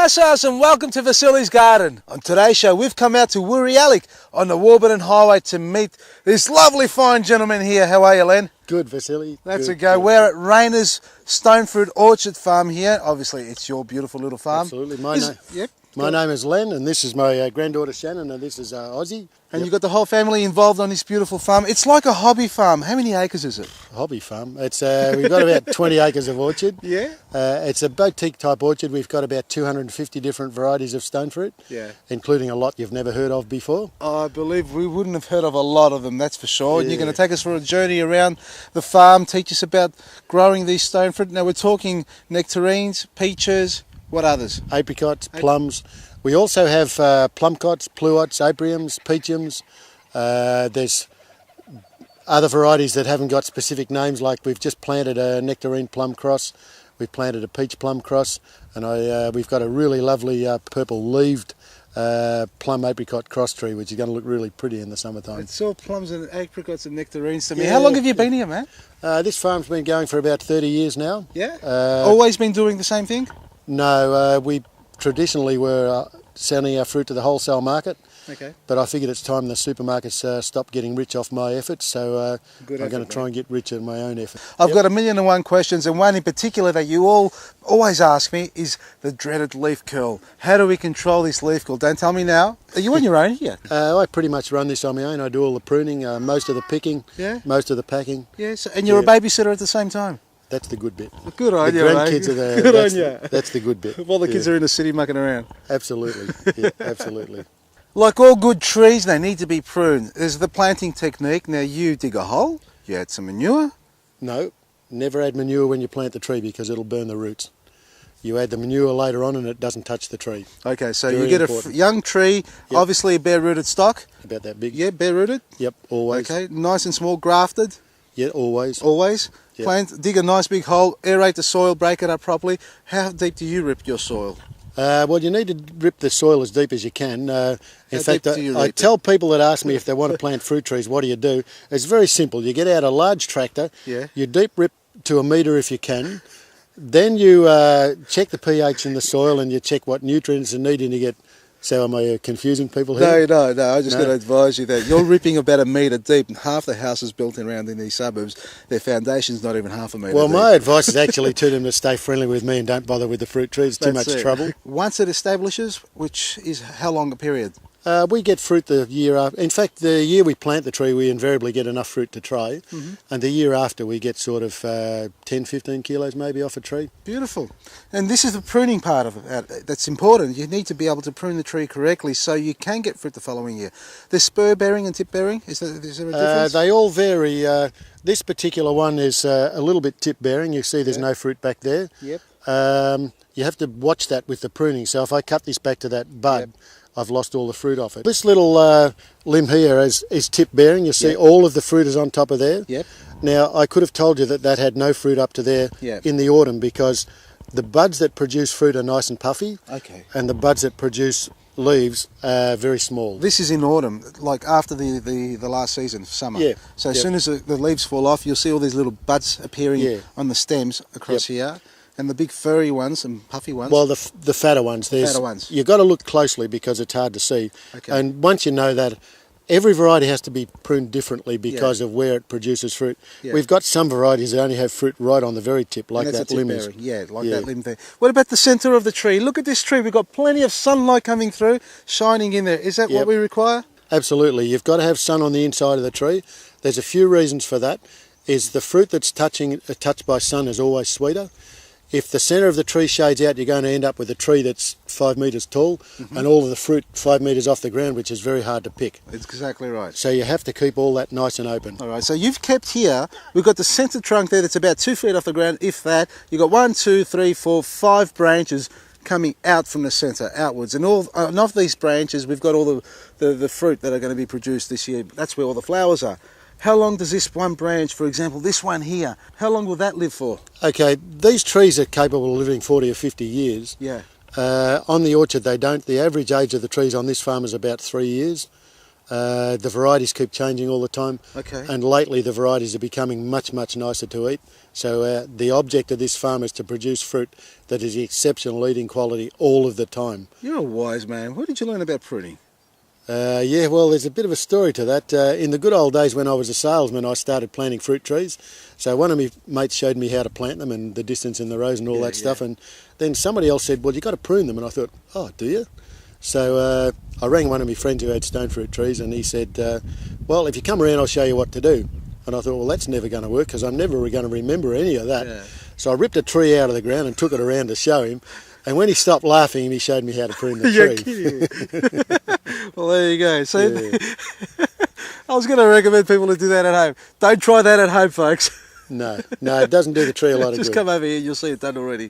Gracias and welcome to Vasily's Garden. On today's show we've come out to Woorollook on the Warburton Highway to meet this lovely fine gentleman here. How are you, Len? Good, Vasily. That's a go. We're at Rayner's Stone Fruit Orchard Farm here. Obviously it's your beautiful little farm. Absolutely. My name is Len, and this is my granddaughter Shannon, and this is Ozzy. And you've got the whole family involved on this beautiful farm. It's like a hobby farm. How many acres is it? Hobby farm. It's we've got about 20 acres of orchard. Yeah. It's a boutique type orchard. We've got about 250 different varieties of stone fruit. Yeah. Including a lot you've never heard of before. I believe we wouldn't have heard of a lot of them, that's for sure. Yeah. And you're going to take us for a journey around the farm, teach us about growing these stone fruit. Now we're talking nectarines, peaches, what others? Apricots, plums. We also have plumcots, pluots, apriums, peachums. There's other varieties that haven't got specific names, like we've just planted a nectarine plum cross, we've planted a peach plum cross, and we've got a really lovely purple-leaved plum apricot cross tree, which is going to look really pretty in the summertime. It's all plums and apricots and nectarines to me. Yeah. How long have you been here, man? This farm's been going for about 30 years now. Yeah? Always been doing the same thing? No, we traditionally were selling our fruit to the wholesale market. Okay. But I figured it's time the supermarkets stopped getting rich off my efforts, so I'm going to try and get rich at my own effort. I've got 1,000,001 questions, and one in particular that you all always ask me is the dreaded leaf curl. How do we control this leaf curl? Don't tell me now. Are you on your own here? I pretty much run this on my own. I do all the pruning, most of the picking, most of the packing. Yes, and you're a babysitter at the same time. That's the good bit. Good on you, The grandkids mate. are there. Good on you. That's the good bit. While the kids are in the city mucking around. Absolutely. Yeah, absolutely. Like all good trees, they need to be pruned. There's the planting technique. Now you dig a hole, you add some manure. No, never add manure when you plant the tree because it'll burn the roots. You add the manure later on and it doesn't touch the tree. Okay, so Very you get important. a young tree, obviously a bare-rooted stock. About that big. Yeah, bare-rooted. Yep, always. Okay, nice and small, grafted. Yeah, always. Always. Yep. Plant, dig a nice big hole, aerate the soil, break it up properly. How deep do you rip your soil? Well, you need to rip the soil as deep as you can. In fact, I tell people that ask me if they want to plant fruit trees, what do you do? It's very simple. You get out a large tractor, you deep rip to 1 metre if you can, then you check the pH in the soil and you check what nutrients are needed to get. So am I confusing people here? No, I just got to advise you that you're ripping about 1 metre deep, and half the houses built around in these suburbs, their foundation's not even half a metre Well, deep. my advice is actually to them to stay friendly with me and don't bother with the fruit trees. It's too much trouble. Once it establishes, which is how long a period? We get fruit the year after. In fact, the year we plant the tree, we invariably get enough fruit to tray. And the year after, we get sort of 10, 15 kilos maybe off a tree. Beautiful. And this is the pruning part of it that's important. You need to be able to prune the tree correctly so you can get fruit the following year. The spur bearing and tip bearing, is there a difference? They all vary. This particular one is a little bit tip bearing. You see there's no fruit back there. Yep. You have to watch that with the pruning. So if I cut this back to that bud, I've lost all the fruit off it. This little limb here is tip bearing. You see all of the fruit is on top of there. Yep. Now I could have told you that had no fruit up to there in the autumn because the buds that produce fruit are nice and puffy. Okay. And the buds that produce leaves are very small. This is in autumn, like after the last season, summer. Yeah. So as soon as the leaves fall off, you'll see all these little buds appearing on the stems across here. And the big furry ones and puffy ones? Well, the fatter ones. You've got to look closely because it's hard to see. Okay. And once you know that, every variety has to be pruned differently because of where it produces fruit. Yeah. We've got some varieties that only have fruit right on the very tip, like that limb is. Yeah, like that limb there. What about the centre of the tree? Look at this tree. We've got plenty of sunlight coming through, shining in there. Is that what we require? Absolutely. You've got to have sun on the inside of the tree. There's a few reasons for that. Is the fruit that's touched by sun is always sweeter. If the centre of the tree shades out, you're going to end up with a tree that's 5 metres tall and all of the fruit 5 metres off the ground, which is very hard to pick. That's exactly right. So you have to keep all that nice and open. All right, so you've kept here, we've got the centre trunk there that's about 2 feet off the ground, if that. You've got 1, 2, 3, 4, 5 branches coming out from the centre, outwards. And of these branches, we've got all the fruit that are going to be produced this year. That's where all the flowers are. How long does this one branch, for example, this one here, how long will that live for? Okay, these trees are capable of living 40 or 50 years. Yeah. On the orchard they don't. The average age of the trees on this farm is about 3 years. The varieties keep changing all the time. Okay. And lately the varieties are becoming much, much nicer to eat. So the object of this farm is to produce fruit that is exceptional eating quality all of the time. You're a wise man. What did you learn about pruning? Yeah, well, there's a bit of a story to that. In the good old days when I was a salesman, I started planting fruit trees. So one of my mates showed me how to plant them and the distance in the rows and all that stuff. And then somebody else said, well, you've got to prune them. And I thought, oh, do you? So I rang one of my friends who had stone fruit trees, and he said, well, if you come around, I'll show you what to do. And I thought, well, that's never going to work because I'm never going to remember any of that. Yeah. So I ripped a tree out of the ground and took it around to show him. And when he stopped laughing, he showed me how to prune the You're tree. kidding. Well, there you go. So Yeah. I was going to recommend people to do that at home. Don't try that at home, folks. No, it doesn't do the tree a lot of Just good. come over here, you'll see it done already.